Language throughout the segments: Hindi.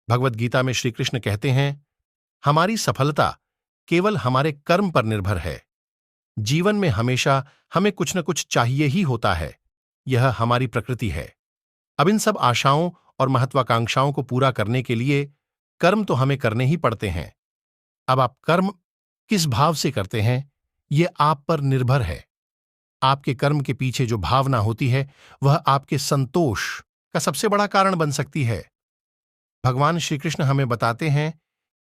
भगवत गीता में श्री कृष्ण कहते हैं, हमारी सफलता केवल हमारे कर्म पर निर्भर है। जीवन में हमेशा हमें कुछ न कुछ चाहिए ही होता है, यह हमारी प्रकृति है। अब इन सब आशाओं और महत्वाकांक्षाओं को पूरा करने के लिए कर्म तो हमें करने ही पड़ते हैं। अब आप कर्म किस भाव से करते हैं, यह आप पर निर्भर है। आपके कर्म के पीछे जो भावना होती है, वह आपके संतोष का सबसे बड़ा कारण बन सकती है। भगवान श्री कृष्ण हमें बताते हैं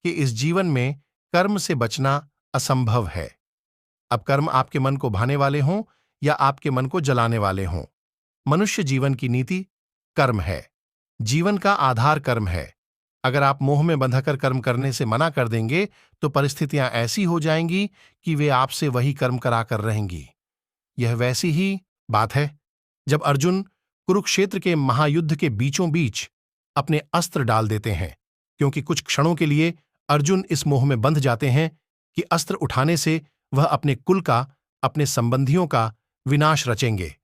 कि इस जीवन में कर्म से बचना असंभव है। अब कर्म आपके मन को भाने वाले हों या आपके मन को जलाने वाले हों, मनुष्य जीवन की नीति कर्म है। जीवन का आधार कर्म है। अगर आप मोह में बंधकर कर्म करने से मना कर देंगे तो परिस्थितियां ऐसी हो जाएंगी कि वे आपसे वही कर्म कराकर रहेंगी। यह वैसी ही बात है जब अर्जुन कुरुक्षेत्र के महायुद्ध के बीचों बीच अपने अस्त्र डाल देते हैं, क्योंकि कुछ क्षणों के लिए अर्जुन इस मोह में बंध जाते हैं कि अस्त्र उठाने से वह अपने कुल का, अपने संबंधियों का विनाश रचेंगे।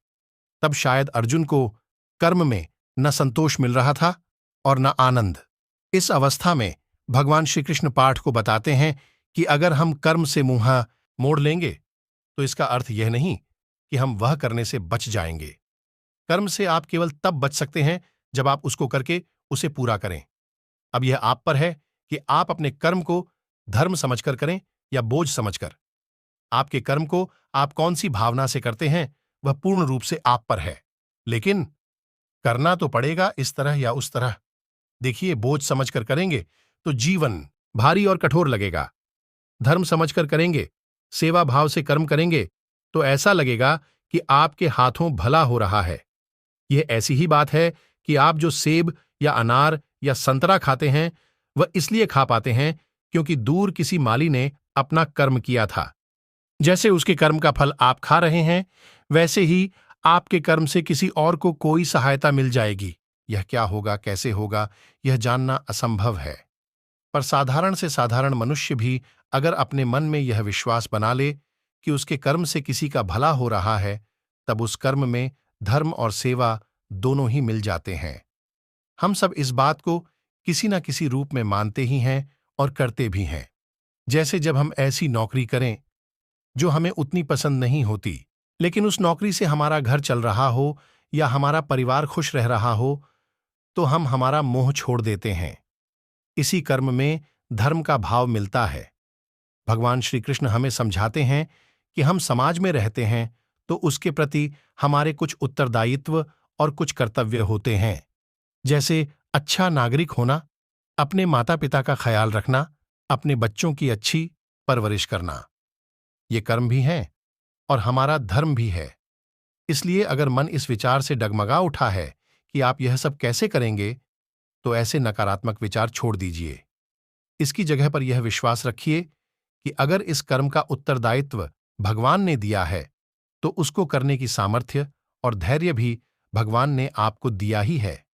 तब शायद अर्जुन को कर्म में न संतोष मिल रहा था और न आनंद। इस अवस्था में भगवान श्री कृष्ण पाठ को बताते हैं कि अगर हम कर्म से मुंह मोड़ लेंगे तो इसका अर्थ यह नहीं कि हम वह करने से बच जाएंगे। कर्म से आप केवल तब बच सकते हैं जब आप उसको करके उसे पूरा करें। अब यह आप पर है कि आप अपने कर्म को धर्म समझकर करें या बोझ समझकर। आपके कर्म को आप कौन सी भावना से करते हैं, वह पूर्ण रूप से आप पर है, लेकिन करना तो पड़ेगा इस तरह या उस तरह। देखिए, बोझ समझकर करेंगे तो जीवन भारी और कठोर लगेगा। धर्म समझकर करेंगे, सेवा भाव से कर्म करेंगे तो ऐसा लगेगा कि आपके हाथों भला हो रहा है। यह ऐसी ही बात है कि आप जो सेब या अनार या संतरा खाते हैं, वह इसलिए खा पाते हैं क्योंकि दूर किसी माली ने अपना कर्म किया था। जैसे उसके कर्म का फल आप खा रहे हैं, वैसे ही आपके कर्म से किसी और को कोई सहायता मिल जाएगी। यह क्या होगा, कैसे होगा, यह जानना असंभव है। पर साधारण से साधारण मनुष्य भी अगर अपने मन में यह विश्वास बना ले कि उसके कर्म से किसी का भला हो रहा है, तब उस कर्म में धर्म और सेवा दोनों ही मिल जाते हैं। हम सब इस बात को किसी न किसी रूप में मानते ही हैं और करते भी हैं। जैसे जब हम ऐसी नौकरी करें जो हमें उतनी पसंद नहीं होती, लेकिन उस नौकरी से हमारा घर चल रहा हो या हमारा परिवार खुश रह रहा हो, तो हम हमारा मोह छोड़ देते हैं। इसी कर्म में धर्म का भाव मिलता है। भगवान श्री कृष्ण हमें समझाते हैं कि हम समाज में रहते हैं तो उसके प्रति हमारे कुछ उत्तरदायित्व और कुछ कर्तव्य होते हैं, जैसे अच्छा नागरिक होना, अपने माता पिता का ख्याल रखना, अपने बच्चों की अच्छी परवरिश करना। ये कर्म भी हैं और हमारा धर्म भी है। इसलिए अगर मन इस विचार से डगमगा उठा है कि आप यह सब कैसे करेंगे, तो ऐसे नकारात्मक विचार छोड़ दीजिए। इसकी जगह पर यह विश्वास रखिए कि अगर इस कर्म का उत्तरदायित्व भगवान ने दिया है, तो उसको करने की सामर्थ्य और धैर्य भी भगवान ने आपको दिया ही है।